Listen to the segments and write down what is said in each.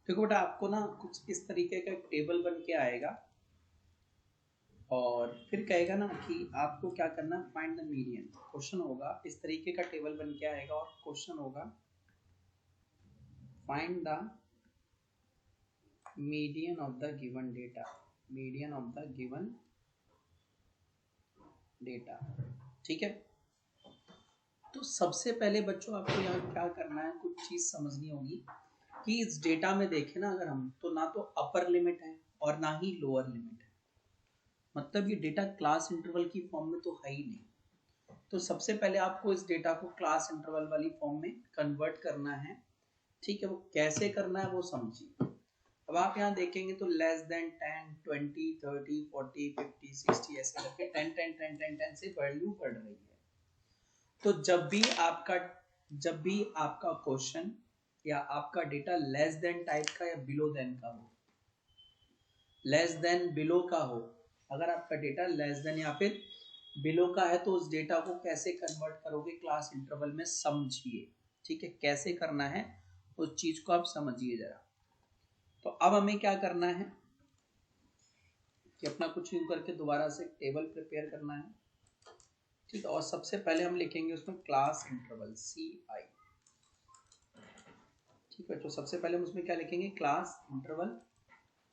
देखो बेटा आपको ना कुछ इस तरीके का टेबल बन के आएगा और फिर कहेगा ना कि आपको क्या करना, फाइंड द मीडियन। क्वेश्चन होगा इस तरीके का टेबल बन के आएगा और क्वेश्चन होगा find the median of the given data, median of the given data. ठीक है, तो सबसे पहले बच्चों आपको यहाँ क्या करना है, कुछ चीज समझनी होगी कि इस डेटा में देखें ना अगर हम, तो ना तो अपर लिमिट है और ना ही लोअर लिमिट है, मतलब ये डेटा क्लास इंटरवल की फॉर्म में तो है ही नहीं। तो सबसे पहले आपको इस डेटा को क्लास इंटरवल वाली फॉर्म में कन्वर्ट करना है। ठीक है, वो कैसे करना है वो समझिए। अब आप यहाँ देखेंगे तो लेस देन 10, 20, 30, 40, 50, 60 ऐसे करके 10 10 10 10 10 से वैल्यू बढ़ रही है। तो जब भी आपका क्वेश्चन या आपका डेटा लेस देन टाइप का या बिलो देन का हो, लेस देन बिलो का हो, अगर आपका डेटा लेस देन या फिर बिलो का है तो उस डेटा को कैसे कन्वर्ट करोगे क्लास इंटरवल में, समझिए। ठीक है, कैसे करना है उस चीज को आप समझिए जरा। तो अब हमें क्या करना है कि अपना कुछ यूं करके दोबारा से टेबल प्रिपेयर करना है। ठीक है, और सबसे पहले हम लिखेंगे उसमें क्लास इंटरवल CI। ठीक है, तो सबसे पहले हम उसमें क्या लिखेंगे, क्लास इंटरवल।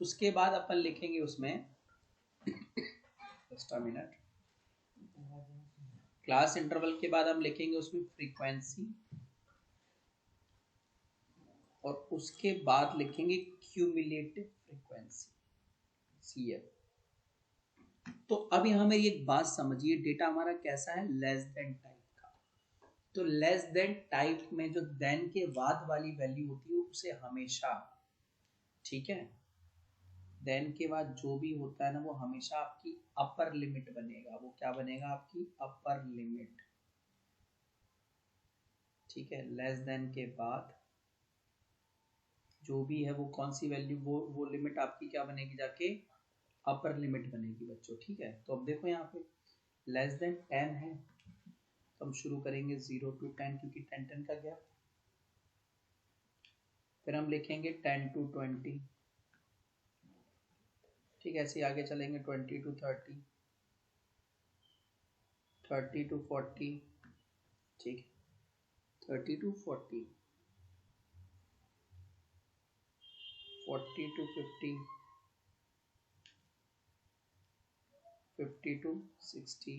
उसके बाद अपन लिखेंगे उसमें just a minute, class interval के बाद हम लिखेंगे उसमें फ्रीक्वेंसी और उसके बाद लिखेंगे क्यूमुलेटिव फ्रीक्वेंसी CF। तो अब यहाँ मेरी एक बात समझिए, डेटा हमारा कैसा है, लेस देन टाइप का। तो लेस देन टाइप में जो देन के बाद वाली वैल्यू होती है उसे हमेशा, ठीक है, देन के बाद जो भी होता है ना वो हमेशा आपकी अपर लिमिट बनेगा। वो क्या बनेगा, आपकी अपर लिमिट। ठीक है, लेस देन के बाद जो भी है वो कौन सी वैल्यू, वो लिमिट आपकी क्या बनेगी, जाके अपर लिमिट बनेगी बच्चों। ठीक है, तो अब देखो यहाँ पे लेस देन 10 है तो हम शुरू करेंगे 0 to 10 क्योंकि 10 10 का गैप। फिर हम लिखेंगे 10 to 20। ठीक है, ऐसे आगे चलेंगे 20 to 30, 30 to 40। ठीक है, 30 to 40, 40 to 50, 50 to 60,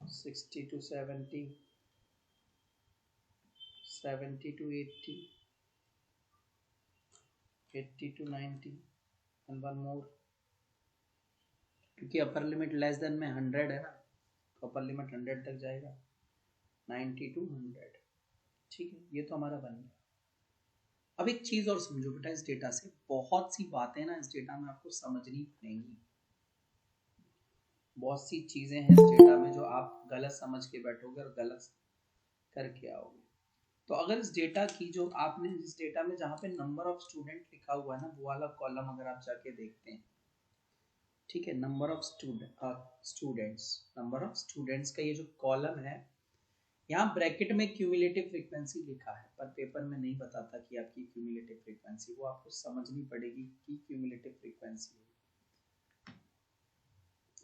60 to 70, 70 to 80, 80 to 90 and one more, क्योंकि अपर लिमिट लेस देन में 100 है ना, तो अपर लिमिट 100 तक जाएगा, 90 to 100। ठीक है, ये तो हमारा बन गया। अब एक चीज और समझो बेटा, इस डेटा से बहुत सी बातें ना इस डेटा में आपको समझनी पड़ेंगी। बहुत सी चीजें हैं इस डेटा में जो आप गलत समझ के बैठोगे और गलत करके आओगे। तो अगर इस डेटा की जो आपने, इस डेटा में जहाँ पे नंबर ऑफ स्टूडेंट लिखा हुआ है ना, वो वाला कॉलम अगर आप जाके देखते हैं, ठीक है, नंबर ऑफ स्टूडेंट्स का ये जो कॉलम है, यहाँ ब्रैकेट में क्यूमुलेटिव फ्रीक्वेंसी लिखा है, पर पेपर में नहीं बताता कि आपकी क्यूमुलेटिव फ्रीक्वेंसी, वो आपको समझनी पड़ेगी कि क्यूमुलेटिव फ्रीक्वेंसी है।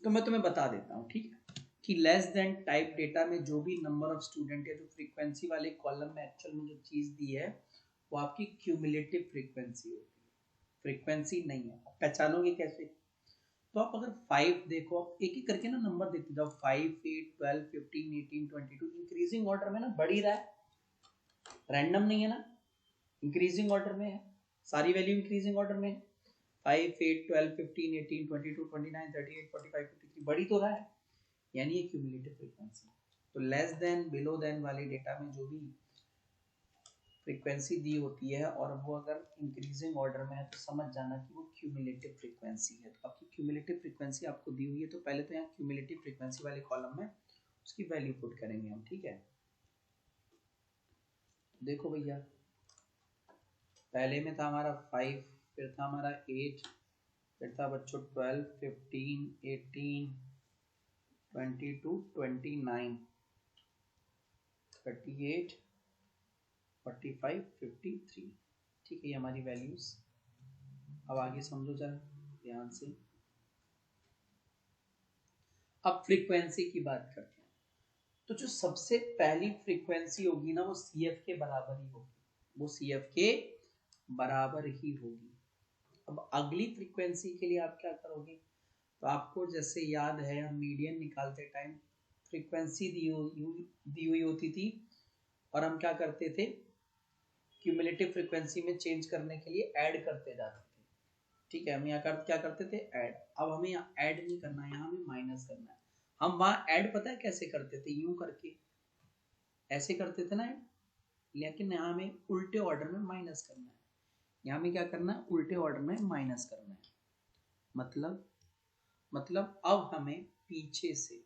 तो मैं तुम्हें बता देता हूँ, ठीक है, कि लेस देन टाइप डेटा में जो भी नंबर ऑफ स्टूडेंट है, जो फ्रीक्वेंसी वाले कॉलम में एक्चुअल में जो चीज दी है वो आपकी क्यूमुलेटिव फ्रीक्वेंसी होती है, फ्रीक्वेंसी नहीं है। पहचानोगे कैसे, तो आप अगर 5 देखो, एक एक करके ना नंबर देखते जाओ, 5, 8, 12, 15, 18, 22, इंक्रीजिंग ऑर्डर में ना बढ़ ही रहा है, रैंडम नहीं है ना, इंक्रीजिंग ऑर्डर में है, सारी वैल्यू इंक्रीजिंग ऑर्डर में है। 5, 8, 12, 15, 18, 22, 29, 38, 45, 53 बढ़ी तो रहा है, यानी ये क्यूमुलेटिव फ्रीक्वेंसी। तो लेस देन बिलो देन वाले डेटा में जो भी फ्रीक्वेंसी दी होती है और वो अगर इंक्रीजिंग ऑर्डर में है तो समझ जाना कि वो क्यूमुलेटिव फ्रीक्वेंसी है। तो आपकी क्यूमुलेटिव फ्रीक्वेंसी आपको दी हुई है, तो पहले तो यहाँ क्यूमुलेटिव फ्रीक्वेंसी वाले कॉलम में उसकी वैल्यू पुट करेंगे हम। ठीक है, देखो भैया, पहले में था हमारा 5, फिर था हमारा 8, फिर था बच्चों 12, 15, 18, 22, 29, 38, 45, 53। ठीक है, ये हमारी वैल्यूज। अब आगे समझो जरा ध्यान से। अब फ्रीक्वेंसी की बात करते हैं। तो जो सबसे पहली फ्रीक्वेंसी होगी ना वो CF के बराबर ही होगी, वो CF के बराबर ही होगी। अब अगली फ्रीक्वेंसी के लिए आप क्या करोगे, तो आपको जैसे याद है हम मीडियन निकालते टाइम फ्रीक्वेंसी दी हुई होती थी और हम क्या करते थे, क्यूमुलेटिव फ्रीक्वेंसी में चेंज करने के लिए ऐड करते जाते थे। ठीक है, हम यहाँ क्या करते थे, ऐड। अब हमें यहाँ ऐड नहीं करना है, यहाँ हमें माइनस करना है। हम वहाँ ऐड पता है कैसे करते थे, यूं करके ऐसे करते थे ना ऐड, लेकिन यहाँ हमें उल्टे ऑर्डर में माइनस करना है। यहाँ में क्या करना है, उल्टे ऑर्डर में माइनस करना है। मतलब अब हमें पीछे से,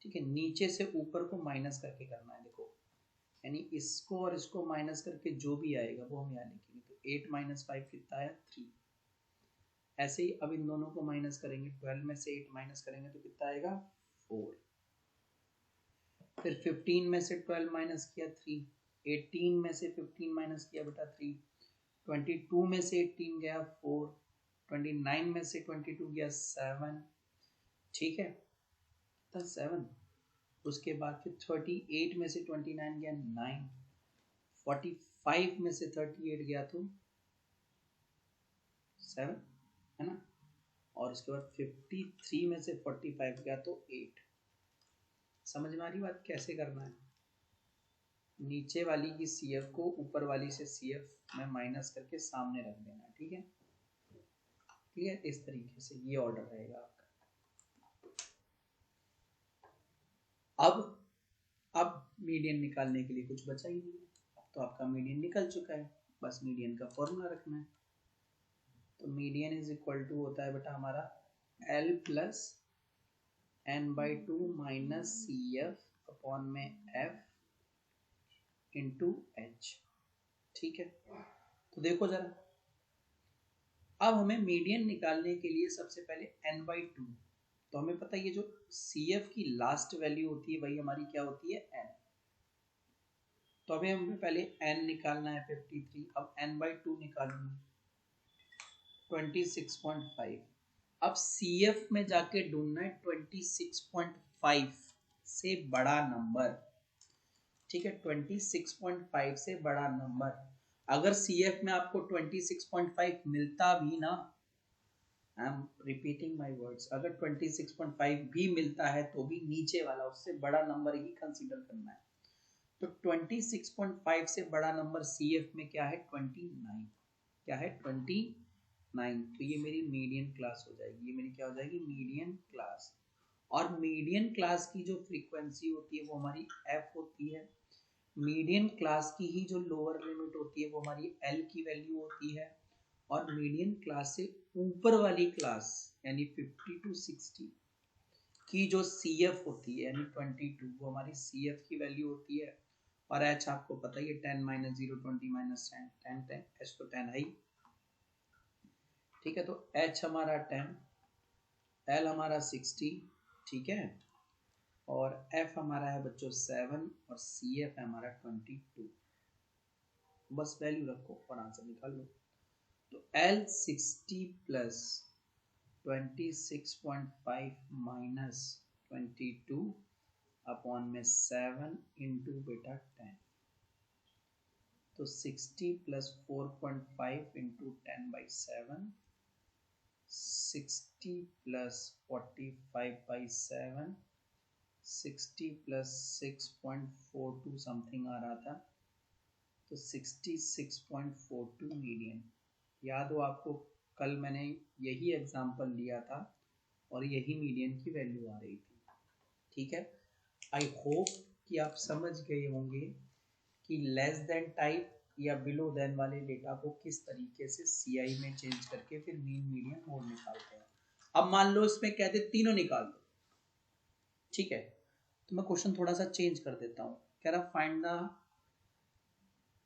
ठीक है, नीचे से ऊपर को माइनस करके करना है। देखो, यानी इसको और इसको माइनस करके जो भी आएगा वो हम यहाँ लिखेंगे। तो 8 - 5 कितना है, 3। ऐसे ही अब इन दोनों को माइनस करेंगे, 12 में से 8 माइनस करेंगे तो कितना आएगा, 4। फिर 15 में से 12 माइनस किया, 3। 18 में से 15 माइनस किया बेटा, 3। 22 में से 18 गया, 4। 29 में से 22 गया, 7। ठीक है, 7। उसके बाद फिर 38 में से 29 गया, 9। 45 में से 38 गया तो 7, है ना। और उसके बाद 53 में से 45 गया तो 8। समझ में आ रही बात कैसे करना है। नीचे वाली की CF को ऊपर वाली से CF में माइनस करके सामने रख देना, ठीक है। क्लियर, इस तरीके से ये ऑर्डर रहेगा आपका। अब मीडियन निकालने के लिए कुछ बचा ही नहीं, तो आपका मीडियन निकल चुका है, बस मीडियन का फॉर्मूला रखना है। तो मीडियन इज इक्वल टू होता है बेटा हमारा L plus n/2 minus CF upon में F इंटू H। ठीक है, तो देखो जरा, अब हमें मीडियन निकालने के लिए सबसे पहले n/2, तो हमें पता है ये जो CF की लास्ट वैल्यू होती है वही हमारी क्या होती है, n। तो अभी हमें पहले n निकालना है 53। अब n/2 निकालूंगा 26.5। अब CF में जाके ढूंढना है 26.5 से बड़ा नंबर। ठीक है, 26.5 से बड़ा नंबर। अगर CF में आपको 26.5 मिलता भी ना, I am repeating my words, अगर 26.5 भी मिलता है तो भी नीचे वाला उससे बड़ा नंबर ही कंसीडर करना है। तो 26.5 से बड़ा नंबर CF में क्या है, 29। क्या है, 29। तो ये मेरी मीडियन क्लास हो जाएगी, ये मेरी क्या हो जाएगी, मीडियन क्लास। और मीडियन क्लास की जो फ्रीक्वेंसी होती है वो हमारी F होती है। मीडियन क्लास की ही जो लोअर लिमिट होती है वो हमारी L की वैल्यू होती है। और मीडियन क्लास से ऊपर वाली क्लास यानी 50 to 60 की जो CF होती है यानी 22, वो हमारी CF की वैल्यू होती है। और H आपको पता ही है, 10 - 0 20 - 10 10 10, H तो 10 है ही। ठीक है, तो H हमारा 10, L हमारा 60, ठीक है, और F हमारा है बच्चों 7 और CF है हमारा 22। बस वैल्यू रखो और आंसर निकाल लो। तो L 60 प्लस 26.5 माइनस 22 अपॉन में 7 इंटू बेटा 10। तो 60 plus 4.5 into 10/7, 60 plus 45/7, 60 plus 6.42 something आ रहा था, तो 66.42 मीडियन। याद हो आपको, कल मैंने यही एग्जांपल लिया था और यही मीडियन की वैल्यू आ रही थी। ठीक है, आई होप कि आप समझ गए होंगे कि लेस देन टाइप या बिलो देन वाले डेटा को किस तरीके से CI में चेंज करके फिर मीन मीडियन मोड निकालते हैं। अब मान लो इसमें कहते तीनों निकाल दो, ठीक है, तो मैं क्वेश्चन थोड़ा सा चेंज कर देता हूँ। कह रहा फाइंड द,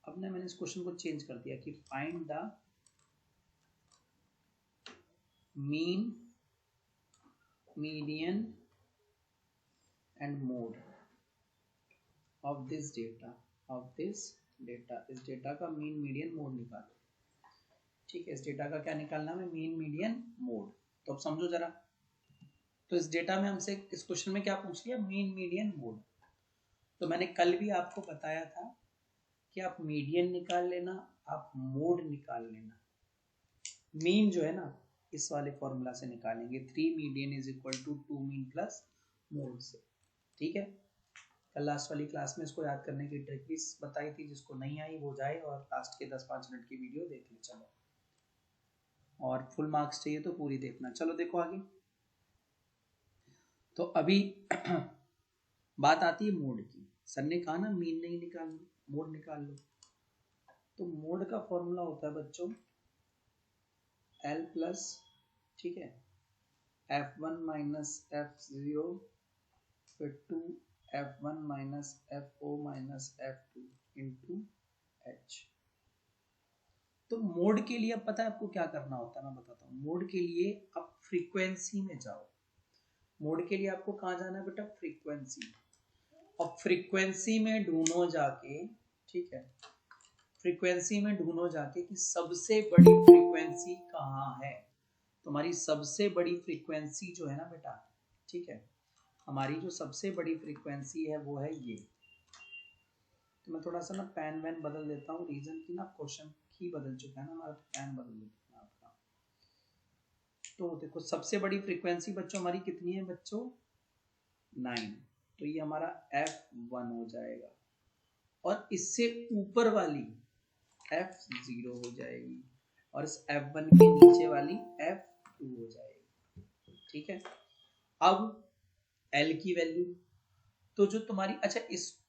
अब मैंने इस क्वेश्चन को चेंज कर दिया कि find the mean median and mode of this data, of this data, इस डेटा का मीन मीडियन मोड निकालो। ठीक है, इस डेटा का क्या निकालना है, मीन मीडियन मोड। तो अब समझो जरा, तो इस डेटा में हमसे इस क्वेश्चन में क्या पूछ लिया, मीन मीडियन मोड। तो मैंने कल भी आपको बताया था कि आप मीडियन निकाल लेना, आप मोड निकाल लेना। मीन जो है ना इस वाले फॉर्मूला से निकालेंगे, 3 median is equal to 2 mean plus mode से। ठीक है, कल लास्ट वाली क्लास में इसको याद करने की ट्रिक भी बताई थी, जिसको नहीं आई वो जाए और लास्ट के 10-5 मिनट की वीडियो देख ले। चलो, और फुल मार्क्स चाहिए तो पूरी देखना। चलो देखो आगे। तो अभी बात आती है मोड की। सर ने कहा ना मीन नहीं निकालना, मोड निकाल लो। तो मोड का फॉर्मूला होता है बच्चों L प्लस, ठीक है, F1 माइनस F0 फिर 2 F1 minus FO minus F2 into H। तो मोड के लिए अब पता है आपको क्या करना होता है, मैं बताता हूँ। मोड के लिए आप फ्रीक्वेंसी में जाओ। मोड के लिए आपको कहाँ जाना है बेटा, फ्रीक्वेंसी। और फ्रीक्वेंसी में ढूंढो जाके, ठीक है, फ्रीक्वेंसी में ढूंढो जाके कि सबसे बड़ी फ्रीक्वेंसी कहाँ है। तुम्हारी सबसे बड़ी फ्रीक्वेंसी जो है ना बेटा, ठीक है, हमारी जो सबसे बड़ी फ्रीक्वेंसी है वो है ये। तो मैं थोड़ा सा ना पेन वैन बदल देता हूँ, रीजन की ना क्वेश्चन ही बदल चुका है ना हमारा, पेन बदल देता हूँ आपका। तो देखो सबसे बड़ी फ्रीक्वेंसी बच्चों हमारी कितनी है बच्चों, 9। तो ये हमारा F1 हो जाएगा, और इससे ऊपर वाली F0 हो जाएगी, और इस F1 के नीचे वाली F2 हो जाएगी। ठीक है, अब L की वैल्यू, तो जो तुम्हारी, अच्छा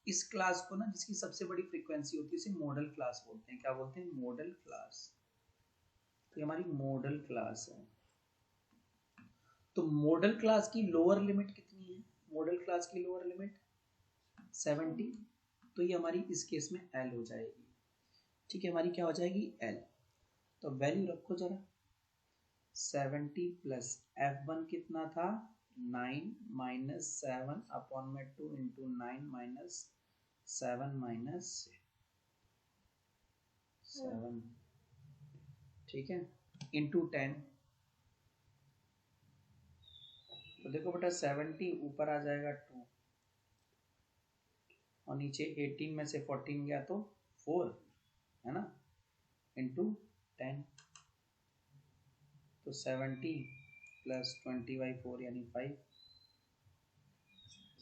इस क्लास को ना जिसकी सबसे बड़ी फ्रीक्वेंसी होती है उसे मॉडल क्लास बोलते हैं। क्या बोलते हैं, मॉडल क्लास। तो ये हमारी मॉडल क्लास है। तो मॉडल क्लास की लोअर लिमिट कितनी है, मॉडल क्लास की लोअर लिमिट 70। तो ये हमारी इस केस में L हो जाएगी। ठीक है, हमारी क्या हो जाएगी, L। तो वैल्यू रखो जरा, 70 प्लस F1 कितना था, 9 माइनस 7 अपॉन में 2 इंटू 9 माइनस 7 माइनस 7, ठीक है, इंटू 10। तो देखो बेटा 70 ऊपर आ जाएगा 2, और नीचे 18 में से 14 गया तो 4 है ना, इंटू 10। तो 70 प्लस 20/4 यानी 5,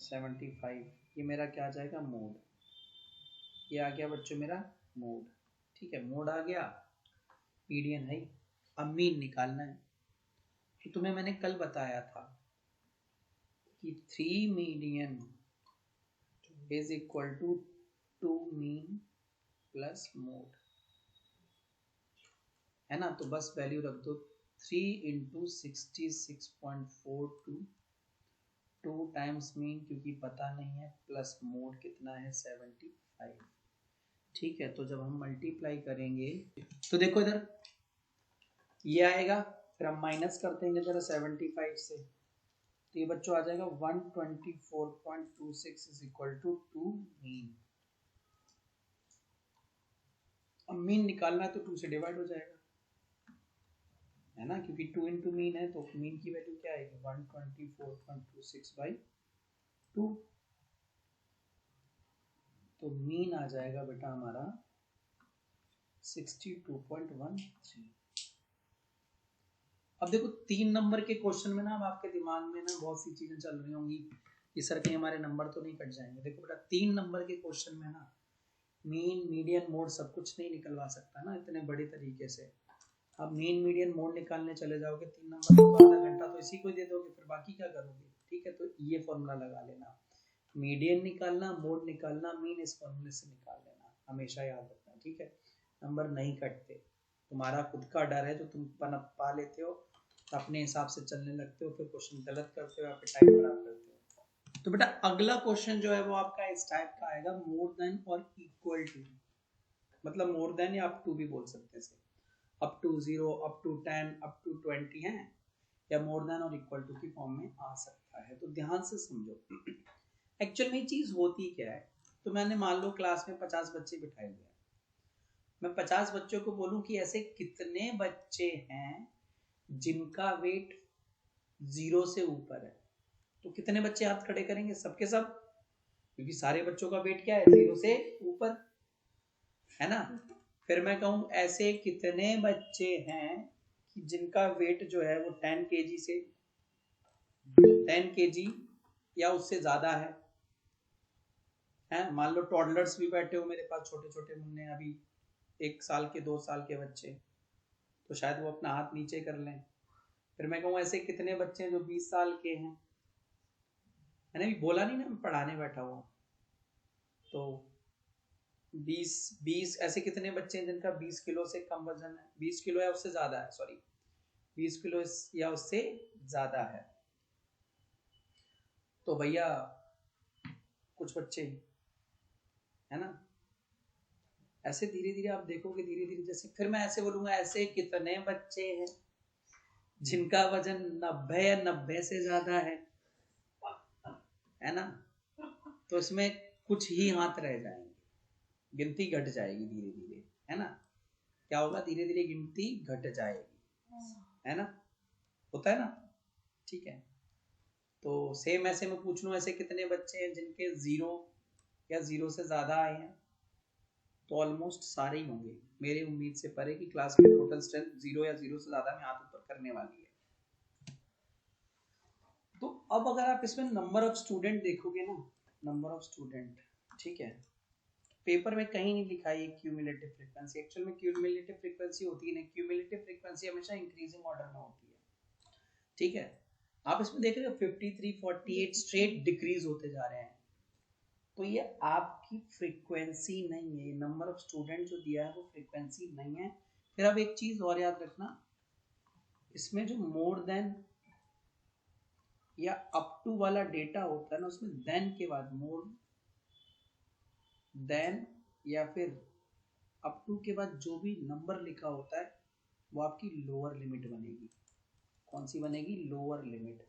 75। ये मेरा क्या आ जाएगा, मोड। ये आ गया बच्चों मेरा मोड। ठीक है, मोड आ गया, मीडियन है, अब मीन निकालना है। तो तुम्हें मैंने कल बताया था कि 3 median is equal to 2 mean plus mode, है ना। तो बस वैल्यू रख दो, 3 इंटू 66.42, 2 टाइम्स मीन क्योंकि पता नहीं है, प्लस मोड कितना है 75। ठीक है, तो जब हम मल्टीप्लाई करेंगे तो देखो इधर ये आएगा, फिर हम माइनस कर देंगे जरा 75 से, तो ये बच्चों आ जाएगा 124.26 इज इक्वल टू 2 मीन। अब मीन निकालना है तो 2 से डिवाइड हो जाएगा, है ना, क्योंकि 2 इंटू मीन है, तो मीन की वैल्यू क्या आएगी, 124.26/2। तो मीन आ जाएगा बेटा हमारा 62.13। अब देखो 3 नंबर के क्वेश्चन में ना, अब आपके दिमाग में ना बहुत सी चीजें चल रही होंगी कि सर कहीं हमारे नंबर तो नहीं कट जाएंगे। देखो बेटा 3 नंबर के क्वेश्चन में ना मीन मीडियन मोड सब कुछ नहीं निकलवा सकता ना इतने बड़े तरीके से। अब मीन मीडियन मोड निकालने चले जाओगे 3 नंबर तो आधा घंटा तो इसी को ही दे दोगे, फिर बाकी क्या करोगे। ठीक है, तो ये फॉर्मूला लगा लेना, मीडियन निकालना, मोड निकालना, मीन इस फॉर्मूले से निकाल लेना, हमेशा याद रखना। ठीक है, नंबर नहीं कटते, तुम्हारा खुद का डर है जो तुम पा लेते हो, अपने हिसाब से चलने लगते हो, फिर क्वेश्चन गलत करते हो या फिर टाइम खराब करते हो। तो बेटा अगला क्वेश्चन जो है वो आपका इस टाइप का आएगा, मोर देन और इक्वल टू, मतलब मोर देन या अप टू भी बोल सकते हैं, up to 0, up to 10, up to 20 है, या मोर देन और इक्वल टू की फॉर्म में आ सकता है। तो ध्यान से समझो एक्चुअल में चीज होती क्या है। तो मैंने मान लो क्लास में 50 बच्चे बिठाए हुए हैं, मैं 50 बच्चों को बोलूं कि ऐसे कितने बच्चे हैं जिनका वेट 0 से ऊपर है, तो कितने बच्चे हाथ खड़े करेंगे? सबके सब, क्योंकि सारे बच्चों का वेट क्या है? 0 से ऊपर, है ना। फिर मैं कहूं ऐसे कितने बच्चे हैं कि जिनका वेट जो है वो 10 kg से 10 kg या उससे ज्यादा है। मान लो टॉडलर्स भी बैठे हो मेरे पास, छोटे छोटे मुन्ने, अभी 1 साल के 2 साल के बच्चे, तो शायद वो अपना हाथ नीचे कर लें। फिर मैं कहूँ ऐसे कितने बच्चे हैं जो 20 साल के हैं, मैंने भी बोला नहीं ना, मैं पढ़ाने बैठा हुआ, तो 20 ऐसे कितने बच्चे हैं जिनका 20 किलो से कम वजन है, 20 किलो या उससे ज्यादा है, सॉरी 20 किलो या उससे ज्यादा है। तो भैया कुछ बच्चे, है ना, ऐसे धीरे धीरे आप देखोगे, धीरे धीरे जैसे फिर मैं ऐसे बोलूंगा ऐसे कितने बच्चे हैं जिनका वजन 90 या 90 से ज्यादा है ना, तो इसमें कुछ ही हाथ रह जाएंगे, गिनती घट जाएगी धीरे धीरे, है ना। क्या होगा? धीरे धीरे गिनती घट जाएगी, है ना, होता है ना, ठीक है। तो सेम ऐसे मैं पूछ लूं ऐसे कितने बच्चे हैं जिनके 0 या 0 से ज्यादा आए हैं, तो ऑलमोस्ट सारे ही होंगे, मेरी उम्मीद से परे कि क्लास में टोटल स्ट्रेंथ 0 या 0 से ज्यादा में हाथ ऊपर करने वाली है। तो अब अगर आप इसमें नंबर ऑफ स्टूडेंट देखोगे ना, नंबर ऑफ स्टूडेंट, ठीक है, पेपर में कहीं नहीं लिखा है क्यूमुलेटिव फ्रीक्वेंसी, एक्चुअल में क्यूमुलेटिव फ्रीक्वेंसी होती है नहीं, क्यूमुलेटिव फ्रीक्वेंसी हमेशा इंक्रीजिंग ऑर्डर में होती है, ठीक है। आप इसमें देख रहे हो 53 48 स्ट्रेट डिक्रीज होते जा रहे हैं, तो ये आपकी फ्रीक्वेंसी नहीं है, ये नंबर ऑफ स्टूडेंट जो दिया है वो फ्रीक्वेंसी नहीं है। फिर अब एक चीज और याद रखना, इसमें जो मोर देन या अप टू वाला डेटा होता है ना, उसमें देन के बाद मोर देन या फिर अप टू के बाद जो भी नंबर लिखा होता है वो आपकी लोअर लिमिट बनेगी। कौन सी बनेगी? Lower limit.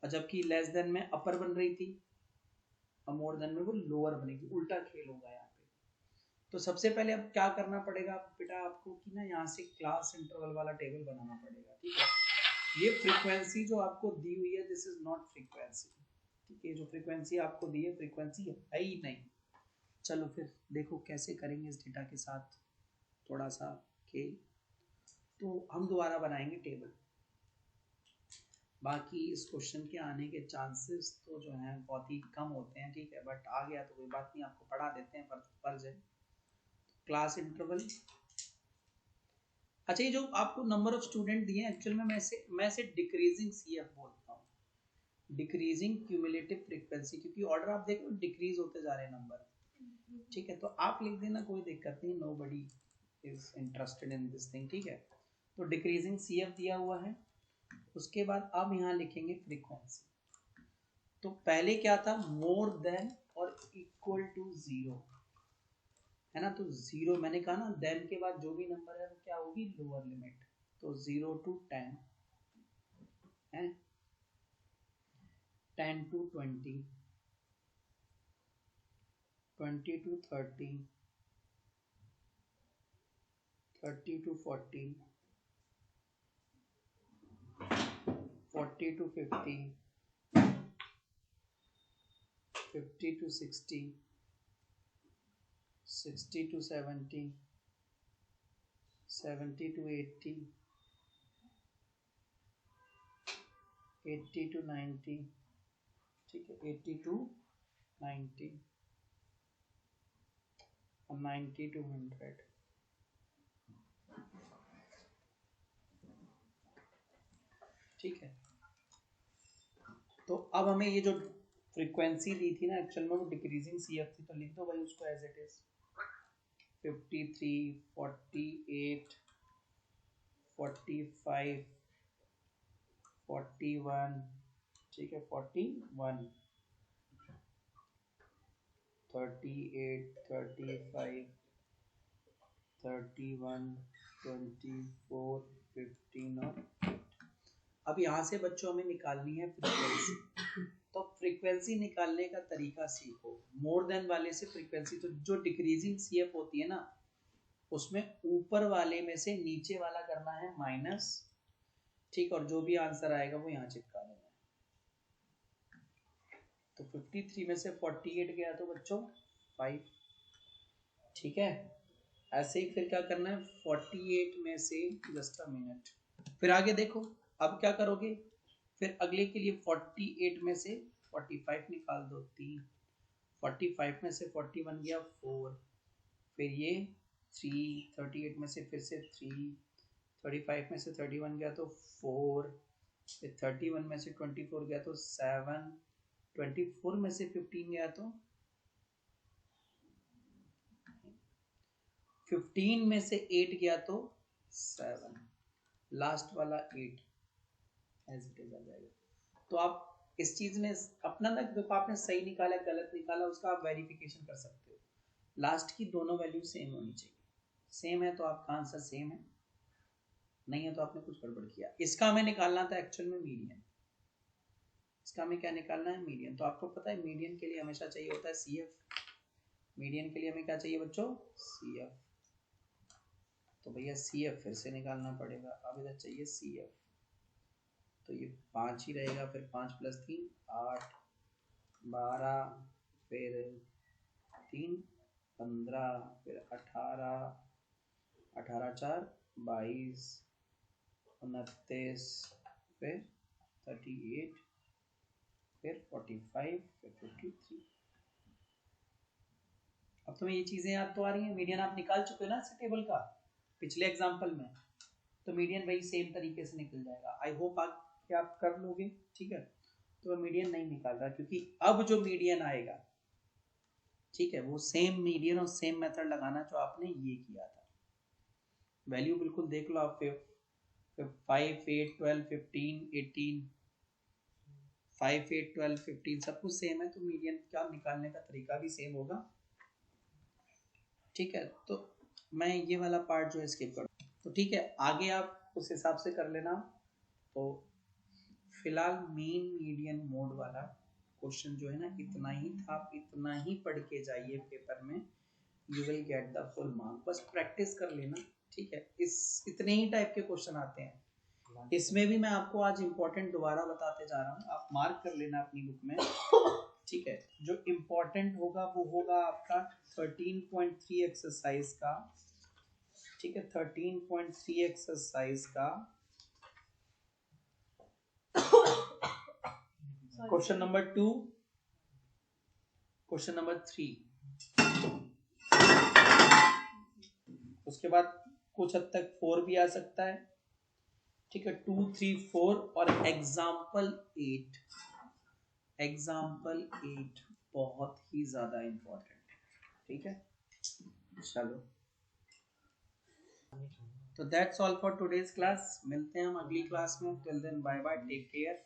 और जबकि लेस देन में अपर बन रही थी, और मोर देन में वो लोअर बनेगी, उल्टा खेल होगा यहाँ पे। तो सबसे पहले अब क्या करना पड़ेगा बेटा आपको कि ना यहाँ से क्लास इंटरवल वाला टेबल बनाना पड़ेगा, ठीक है। ये फ्रीक्वेंसी जो आपको दी हुई है दिस इज नॉट फ्रीक्वेंसी, ठीक है, जो फ्रीक्वेंसी आपको दी है फ्रीक्वेंसी है ही नहीं। चलो फिर देखो कैसे करेंगे इस डेटा के साथ थोड़ा सा खेल। तो हम दोबारा बनाएंगे टेबल, बाकी इस क्वेश्चन के आने के चांसेस तो जो हैं बहुत ही कम होते हैं, ठीक है, बट आ गया तो कोई बात नहीं, आपको पढ़ा देते हैं, फर्ज है। क्लास इंटरवल, अच्छा ये जो आपको नंबर ऑफ स्टूडेंट दिए हैं एक्चुअल में मैं इसे डिक्रीजिंग सीएफ बोलता हूँ, डिक्रीजिंग क्यूमुलेटिव फ्रीक्वेंसी, क्योंकि ऑर्डर आप देख रहे हो डिक्रीज होते जा रहे हैं नंबर, ठीक है। तो आप लिख देना, कोई दिक्कत नहीं, nobody is interested in this thing, ठीक है। तो डिक्रीजिंग सीएफ दिया हुआ है, उसके बाद अब यहाँ लिखेंगे फ्रीक्वेंसी। तो पहले क्या था? मोर देन और इक्वल टू 0, है ना। तो 0 मैंने कहा ना, देन के बाद जो भी नंबर है वो क्या होगी? Lower limit. तो 0 to 10 है, 10 to 20, 20 to 30, 30 to 40, 40 to 50, 50 to 60, 60 to 70, 70 to 80, 80 to 90, ठीक है, 80 to 90 और 90 to 100, ठीक है। तो अब हमें ये जो फ्रीक्वेंसी दी थी ना एक्चुअल में वो डिक्रीजिंग सीएफ थी, तो लिख दो भाई उसको एज इट इज 53, 48, 45, 41, ठीक है, 41, 38, 35, 31, 24, 15 और 8। अब यहाँ से बच्चों हमें निकालनी है फ्रीक्वेंसी। तो फ्रीक्वेंसी निकालने का तरीका सीखो। मोर देन वाले से फ्रीक्वेंसी, तो जो डिक्रीजिंग सीएफ होती है ना, उसमें ऊपर वाले में से नीचे वाला करना है माइनस, ठीक, और जो भी आंसर आएगा वो यहाँ चिपका देना है। तो 53 में से 48 गया तो बच्चों 5, ठीक है। ऐसे ही फिर क्या करना है, 48 में से, जस्ट अ मिनट, फिर आगे देखो अब क्या करोगे, फिर अगले के लिए 48 में से 45 निकाल दो, 3, 45 में से 41 गया 4, फिर ये 3, 38 में से फिर से 3, 35 में से 31 गया तो 4, फिर 31 में से 24 गया तो 7, 24 में से 15 गया तो 15 में से 8 गया तो 7, लास्ट वाला 8 एज इट इज आ जाएगा। तो आप इस चीज में अपना ना, देखो आपने सही निकाला गलत निकाला उसका आप वेरिफिकेशन कर सकते हो। लास्ट की दोनों वैल्यू सेम होनी चाहिए, सेम है तो आपका आंसर सेम है, नहीं है तो आपने कुछ गड़बड़ किया। इसका हमें निकालना था एक्चुअल में मीडियन, इसका हमें क्या निकालना है, मीडियन। तो आपको पता है मीडियन के लिए हमेशा चाहिए होता है CF, मीडियन के लिए हमें क्या चाहिए बच्चों, CF। तो भैया CF फिर से निकालना पड़ेगा, अब इधर चाहिए CF, तो ये 5 ही रहेगा, फिर 5 + 3 8, 12, फिर 3 15, फिर 18, 18 4 22, 29, फिर 38, फिर 45, फिर 53। अब तुम्हें ये चीजें याद तो आ रही हैं, मीडियन आप निकाल चुके हो ना इस टेबल का पिछले एग्जाम्पल में, तो मीडियन वही सेम तरीके से निकल जाएगा। आई होप कि आप कर लोगे, ठीक है। तो मीडियन नहीं निकाल रहा क्योंकि अब जो मीडियन आएगा, ठीक है, वो सेम मीडियन और सेम मेथड लगाना जो आपने ये किया था। वैल्यू बिल्कुल देख लो आप, 5, 8, 12, 15, 18, 5, 8, 12, 15 सब कुछ सेम है, तो मीडियन का निकालने का तरीका भी सेम होगा, ठीक है। तो मैं ये वाला पार्ट जो है स्किप कर, तो ठीक है, आगे आप उस हिसाब से कर लेना। तो फिलहाल मीन मीडियन मोड वाला क्वेश्चन जो है ना इतना ही था, आप इतना ही पढ़ के जाइए पेपर में, you will get the full mark. बस प्रैक्टिस कर लेना, ठीक है। इतने ही टाइप के क्वेश्चन आते हैं, इसमें भी मैं आपको आज इम्पोर्टेंट दोबारा बताते जा रहा हूँ, आप मार्क कर लेना अपनी बुक में, ठीक है। जो इम्पोर्टेंट होगा वो होगा आपका 13.3 एक्सरसाइज का, ठीक है, 13.3 एक्सरसाइज का क्वेश्चन नंबर 2, क्वेश्चन नंबर 3, उसके बाद कुछ हद तक 4 भी आ सकता है, ठीक है, 2, 3, 4 और एग्जाम्पल 8, एग्जाम्पल 8 बहुत ही ज्यादा इंपॉर्टेंट है, ठीक है। चलो, तो that's all for today's class, मिलते हैं हम अगली क्लास में, till then bye bye, take care.